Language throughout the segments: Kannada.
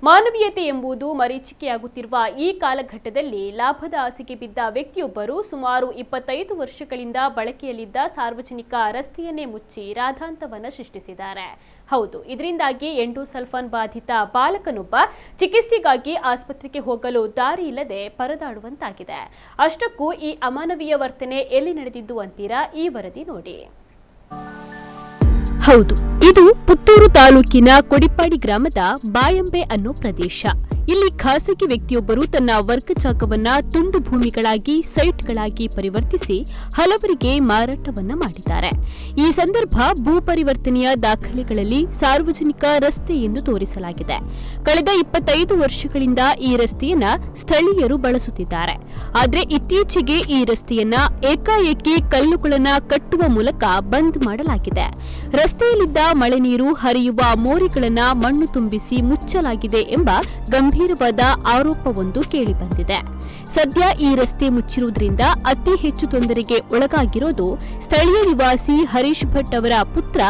ಮಾನವೀಯತೆ ಎಂಬುದು ಮರೀಚಿಕೆಯಾಗುತ್ತಿರುವ ಈ ಕಾಲಘಟ್ಟದಲ್ಲಿ ಲಾಭದ ಆಸೆಗೆ ಬಿದ್ದ ವ್ಯಕ್ತಿಯೊಬ್ಬರು ಸುಮಾರು 25 ವರ್ಷಗಳಿಂದ ಬಳಕೆಯಲ್ಲಿದ್ದ ಸಾರ್ವಜನಿಕ ರಸ್ತೆಯನ್ನೇ ಮುಚ್ಚಿ ರಾಧಾಂತವನ್ನು ಸೃಷ್ಟಿಸಿದ್ದಾರೆ. ಹೌದು, ಇದರಿಂದಾಗಿ ಎಂಡೋಸಲ್ಫಾನ್ ಬಾಧಿತ ಬಾಲಕನೊಬ್ಬ ಚಿಕಿತ್ಸೆಗಾಗಿ ಆಸ್ಪತ್ರೆಗೆ ಹೋಗಲು ದಾರಿ ಇಲ್ಲದೆ ಪರದಾಡುವಂತಾಗಿದೆ. ಅಷ್ಟಕ್ಕೂ ಈ ಅಮಾನವೀಯ ವರ್ತನೆ ಎಲ್ಲಿ ನಡೆದಿದ್ದು ಅಂತೀರಾ? ಈ ವರದಿ ನೋಡಿ. ಹೌದು, ಇದು ಪುತ್ತೂರು ತಾಲೂಕಿನ ಕೊಡಿಪ್ಪಾಡಿ ಗ್ರಾಮದ ಬಾಯಂಬೆ ಅನ್ನೋ ಪ್ರದೇಶ. ಇಲ್ಲಿ ಖಾಸಗಿ ವ್ಯಕ್ತಿಯೊಬ್ಬರು ತನ್ನ ವರ್ಗ ಜಾಗವನ್ನ ತುಂಡು ಭೂಮಿಗಳಾಗಿ ಸೈಟ್ಗಳಾಗಿ ಪರಿವರ್ತಿಸಿ ಹಲವರಿಗೆ ಮಾರಾಟವನ್ನ ಮಾಡಿದ್ದಾರೆ. ಈ ಸಂದರ್ಭ ಭೂ ಪರಿವರ್ತನೆಯ ದಾಖಲೆಗಳಲ್ಲಿ ಸಾರ್ವಜನಿಕ ರಸ್ತೆ ಎಂದು ತೋರಿಸಲಾಗಿದೆ. ಕಳೆದ 25 ವರ್ಷಗಳಿಂದ ಈ ರಸ್ತೆಯನ್ನ ಸ್ಥಳೀಯರು ಬಳಸುತ್ತಿದ್ದಾರೆ. ಆದರೆ ಇತ್ತೀಚೆಗೆ ಈ ರಸ್ತೆಯನ್ನ ಏಕಾಏಕಿ ಕಲ್ಲುಗಳನ್ನ ಕಟ್ಟುವ ಮೂಲಕ ಬಂದ್ ಮಾಡಲಾಗಿದೆ. ರಸ್ತೆಯಲ್ಲಿದ್ದ ಮಳೆ ನೀರು ಹರಿಯುವ ಮೋರಿಗಳನ್ನ ಮಣ್ಣು ತುಂಬಿಸಿ ಮುಚ್ಚಲಾಗಿದೆ ಎಂಬ ಗಂಭೀರವಾದ ಆರೋಪವೊಂದು ಕೇಳಿಬಂದಿದೆ. ಸದ್ಯ ಈ ರಸ್ತೆ ಮುಚ್ಚಿರುವುದರಿಂದ ಅತಿ ಹೆಚ್ಚು ತೊಂದರೆಗೆ ಒಳಗಾಗಿರೋದು ಸ್ಥಳೀಯ ನಿವಾಸಿ ಹರೀಶ್ ಭಟ್ ಅವರ ಪುತ್ರ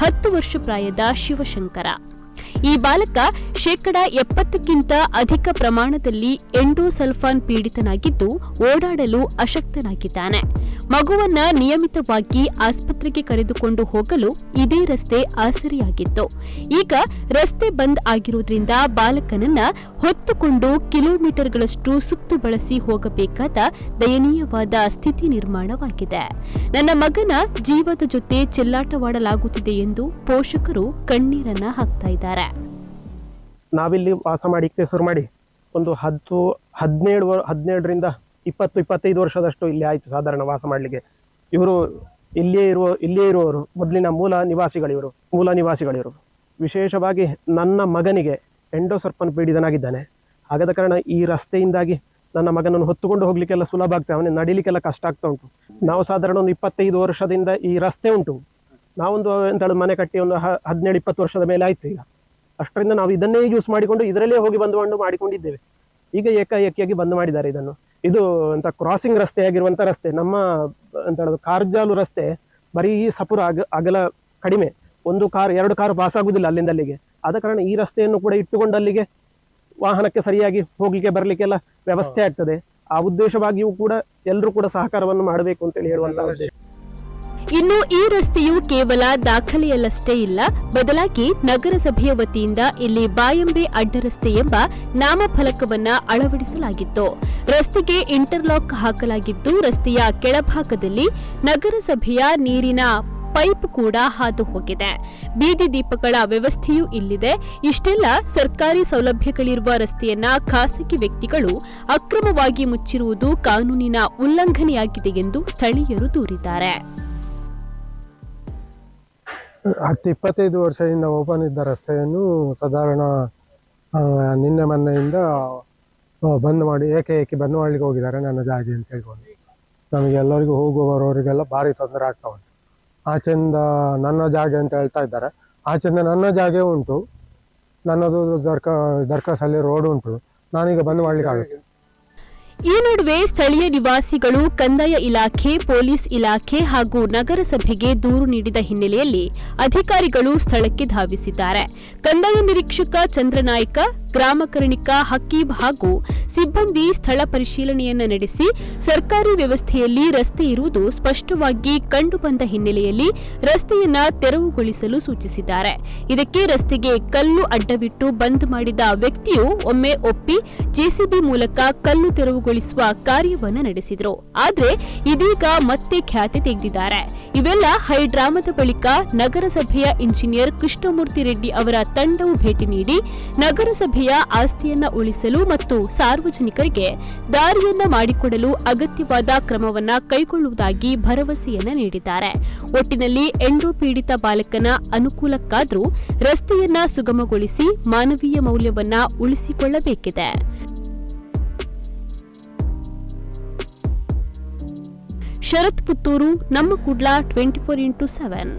10 ವರ್ಷ ಪ್ರಾಯದ ಶಿವಶಂಕರ. ಈ ಬಾಲಕ 70% ಅಧಿಕ ಪ್ರಮಾಣದಲ್ಲಿ ಎಂಡೋಸಲ್ಫಾನ್ ಪೀಡಿತನಾಗಿದ್ದು ಓಡಾಡಲು ಅಶಕ್ತನಾಗಿದ್ದಾನೆ. ಮಗುವನ್ನ ನಿಯಮಿತವಾಗಿ ಆಸ್ಪತ್ರೆಗೆ ಕರೆದುಕೊಂಡು ಹೋಗಲು ಇದೇ ರಸ್ತೆ ಆಸರಿಯಾಗಿತ್ತು. ಈಗ ರಸ್ತೆ ಬಂದ್ ಆಗಿರುವುದರಿಂದ ಬಾಲಕನನ್ನ ಹೊತ್ತುಕೊಂಡು ಕಿಲೋಮೀಟರ್ಗಳಷ್ಟು ಸುತ್ತು ಬಳಸಿ ಹೋಗಬೇಕಾದ ದಯನೀಯವಾದ ಸ್ಥಿತಿ ನಿರ್ಮಾಣವಾಗಿದೆ. ನನ್ನ ಮಗನ ಜೀವದ ಜೊತೆ ಚೆಲ್ಲಾಟವಾಡಲಾಗುತ್ತಿದೆ ಎಂದು ಪೋಷಕರು ಕಣ್ಣೀರನ್ನ ಹಾಕ್ತಾ ಇದ್ದಾರೆ. ನಾವಿಲ್ಲಿ ವಾಸ ಮಾಡಿ ಶುರು ಮಾಡಿ ಒಂದು 17ರಿಂದ 20-25 ವರ್ಷದಷ್ಟು ಇಲ್ಲಿ ಆಯಿತು ಸಾಧಾರಣ ವಾಸ ಮಾಡಲಿಕ್ಕೆ. ಇವರು ಇಲ್ಲಿಯೇ ಇರುವವರು ಮೊದಲಿನ ಮೂಲ ನಿವಾಸಿಗಳಿವರು. ವಿಶೇಷವಾಗಿ ನನ್ನ ಮಗನಿಗೆ ಎಂಡೋಸಲ್ಫಾನ್ ಪೀಡಿತನಾಗಿದ್ದಾನೆ. ಹಾಗಾದ ಕಾರಣ ಈ ರಸ್ತೆಯಿಂದಾಗಿ ನನ್ನ ಮಗನನ್ನು ಹೊತ್ತುಕೊಂಡು ಹೋಗ್ಲಿಕ್ಕೆಲ್ಲ ಸುಲಭ ಆಗ್ತದೆ, ಅವನಿಗೆ ನಡಿಲಿಕ್ಕೆಲ್ಲ ಕಷ್ಟ ಆಗ್ತಾ ಉಂಟು. ನಾವು ಸಾಧಾರಣ ಒಂದು 25 ವರ್ಷದಿಂದ ಈ ರಸ್ತೆ ಉಂಟು. ನಾವೊಂದು ಎಂತ ಮನೆ ಕಟ್ಟಿ ಒಂದು 17-20 ವರ್ಷದ ಮೇಲೆ ಆಯ್ತು. ಈಗ ಅಷ್ಟರಿಂದ ನಾವು ಇದನ್ನೇ ಯೂಸ್ ಮಾಡಿಕೊಂಡು ಇದರಲ್ಲೇ ಹೋಗಿ ಬಂದು ಮಾಡಿಕೊಂಡಿದ್ದೇವೆ. ಈಗ ಏಕಾಏಕಿಯಾಗಿ ಬಂದ್ ಮಾಡಿದ್ದಾರೆ ಇದನ್ನು. ಇದು ಅಂತ ಕ್ರಾಸಿಂಗ್ ರಸ್ತೆ ಆಗಿರುವಂಥ ರಸ್ತೆ. ನಮ್ಮ ಅಂತ ಹೇಳೋದು ಕಾರ್ಜಾಲು ರಸ್ತೆ ಬರೀ ಸಪುರ ಅಗಲ ಕಡಿಮೆ, 2 ಕಾರು ಪಾಸ್ ಆಗುದಿಲ್ಲ ಅಲ್ಲಿಂದ ಅಲ್ಲಿಗೆ. ಆದ ಕಾರಣ ಈ ರಸ್ತೆಯನ್ನು ಕೂಡ ಇಟ್ಟುಕೊಂಡು ಅಲ್ಲಿಗೆ ವಾಹನಕ್ಕೆ ಸರಿಯಾಗಿ ಹೋಗ್ಲಿಕ್ಕೆ ಬರ್ಲಿಕ್ಕೆಲ್ಲ ವ್ಯವಸ್ಥೆ ಆಗ್ತದೆ. ಆ ಉದ್ದೇಶವಾಗಿಯೂ ಕೂಡ ಎಲ್ಲರೂ ಕೂಡ ಸಹಕಾರವನ್ನು ಮಾಡಬೇಕು ಅಂತೇಳಿ ಹೇಳುವಂತಹ ಉದ್ದೇಶ. ಇನ್ನು ಈ ರಸ್ತೆಯು ಕೇವಲ ದಾಖಲೆಯಲ್ಲಷ್ಟೇ ಇಲ್ಲ, ಬದಲಾಗಿ ನಗರಸಭೆಯ ವತಿಯಿಂದ ಇಲ್ಲಿ ಬಾಯಂಬೆ ಅಡ್ಡರಸ್ತೆ ಎಂಬ ನಾಮಫಲಕವನ್ನ ಅಳವಡಿಸಲಾಗಿತ್ತು. ರಸ್ತೆಗೆ ಇಂಟರ್ಲಾಕ್ ಹಾಕಲಾಗಿದ್ದು, ರಸ್ತೆಯ ಕೆಳಭಾಗದಲ್ಲಿ ನಗರಸಭೆಯ ನೀರಿನ ಪೈಪ್ ಕೂಡ ಹಾದು ಹೋಗಿದೆ. ಬೀದಿ ದೀಪಗಳ ವ್ಯವಸ್ಥೆಯೂ ಇಲ್ಲಿದೆ. ಇಷ್ಟೆಲ್ಲ ಸರ್ಕಾರಿ ಸೌಲಭ್ಯಗಳಿರುವ ರಸ್ತೆಯನ್ನ ಖಾಸಗಿ ವ್ಯಕ್ತಿಗಳು ಅಕ್ರಮವಾಗಿ ಮುಚ್ಚಿರುವುದು ಕಾನೂನಿನ ಉಲ್ಲಂಘನೆಯಾಗಿದೆ ಎಂದು ಸ್ಥಳೀಯರು ದೂರಿದ್ದಾರೆ. 10-25 ವರ್ಷದಿಂದ ಓಪನ್ ಇದ್ದ ರಸ್ತೆಯನ್ನು ಸಾಧಾರಣ ನಿನ್ನೆ ಮೊನ್ನೆಯಿಂದ ಬಂದ್ ಮಾಡಿ ಏಕಾಏಕಿ ಬಂದ್ ಮಾಡ್ಲಿಕ್ಕೆ ಹೋಗಿದ್ದಾರೆ ನನ್ನ ಜಾಗೆ ಅಂತ ಹೇಳ್ಕೊಂಡು. ನಮಗೆ ಎಲ್ಲರಿಗೂ ಹೋಗುವ ಬರೋರಿಗೆಲ್ಲ ಭಾರಿ ತೊಂದರೆ ಆಗ್ತಾ ಉಂಟು. ಆಚೆಯಿಂದ ನನ್ನ ಜಾಗೆ ಅಂತ ಹೇಳ್ತಾ ಇದ್ದಾರೆ. ಆಚೆಯಿಂದ ನನ್ನ ಜಾಗೆ ಉಂಟು, ನನ್ನದು ದರ್ಕಾಸಲ್ಲಿ ರೋಡ್ ಉಂಟು. ನಾನೀಗ ಬಂದ್ ಮಾಡ್ಲಿಕ್ಕೆ ಆಗುತ್ತೆ. ಈ ನಡುವೆ ಸ್ಥಳೀಯ ನಿವಾಸಿಗಳು ಕಂದಾಯ ಇಲಾಖೆ, ಪೊಲೀಸ್ ಇಲಾಖೆ ಹಾಗೂ ನಗರಸಭೆಗೆ ದೂರು ನೀಡಿದ ಹಿನ್ನೆಲೆಯಲ್ಲಿ ಅಧಿಕಾರಿಗಳು ಸ್ಥಳಕ್ಕೆ ಧಾವಿಸಿದ್ದಾರೆ. ಕಂದಾಯ ನಿರೀಕ್ಷಕ ಚಂದ್ರನಾಯ್ಕ, ಗ್ರಾಮ ಕರ್ಣಿಕ ಹಕೀಬ್ ಹಾಗೂ ಸಿಬ್ಬಂದಿ ಸ್ಥಳ ಪರಿಶೀಲನೆಯನ್ನು ನಡೆಸಿ ಸರ್ಕಾರಿ ವ್ಯವಸ್ಥೆಯಲ್ಲಿ ರಸ್ತೆ ಇರುವುದು ಸ್ಪಷ್ಟವಾಗಿ ಕಂಡುಬಂದ ಹಿನ್ನೆಲೆಯಲ್ಲಿ ರಸ್ತೆಯನ್ನ ತೆರವುಗೊಳಿಸಲು ಸೂಚಿಸಿದ್ದಾರೆ. ಇದಕ್ಕೆ ರಸ್ತೆಗೆ ಕಲ್ಲು ಅಡ್ಡವಿಟ್ಟು ಬಂದ್ ಮಾಡಿದ ವ್ಯಕ್ತಿಯು ಒಮ್ಮೆ ಒಪ್ಪಿ ಜೆಸಿಬಿ ಮೂಲಕ ಕಲ್ಲು ತೆರವುಗೊಳಿಸುವ ಕಾರ್ಯವನ್ನು ನಡೆಸಿದರು. ಆದರೆ ಇದೀಗ ಮತ್ತೆ ಖ್ಯಾತಿ ತೆಗೆದಿದ್ದಾರೆ. ಇವೆಲ್ಲ ಹೈಡ್ರಾಮದ ಬಳಿಕ ನಗರಸಭೆಯ ಇಂಜಿನಿಯರ್ ಕೃಷ್ಣಮೂರ್ತಿ ರೆಡ್ಡಿ ಅವರ ತಂಡವು ಭೇಟಿ ನೀಡಿ ನಗರಸಭೆಯ ಆಸ್ತಿಯನ್ನ ಉಳಿಸಲು ಮತ್ತು ಸಾರ್ವಜನಿಕರಿಗೆ ದಾರಿಯನ್ನ ಮಾಡಿಕೊಡಲು ಅಗತ್ಯವಾದ ಕ್ರಮವನ್ನ ಕೈಗೊಳ್ಳುವುದಾಗಿ ಭರವಸೆಯನ್ನ ನೀಡಿದ್ದಾರೆ. ಒಟ್ಟಿನಲ್ಲಿ ಎಂಡೋ ಪೀಡಿತ ಬಾಲಕನ ಅನುಕೂಲಕ್ಕಾದರೂ ರಸ್ತೆಯನ್ನ ಸುಗಮಗೊಳಿಸಿ ಮಾನವೀಯ ಮೌಲ್ಯವನ್ನ ಉಳಿಸಿಕೊಳ್ಳಬೇಕಿದೆ. ಶರತ್ ಪುತ್ತೂರು, ನಮ್ಮ ಕುಡ್ಲ 24x7.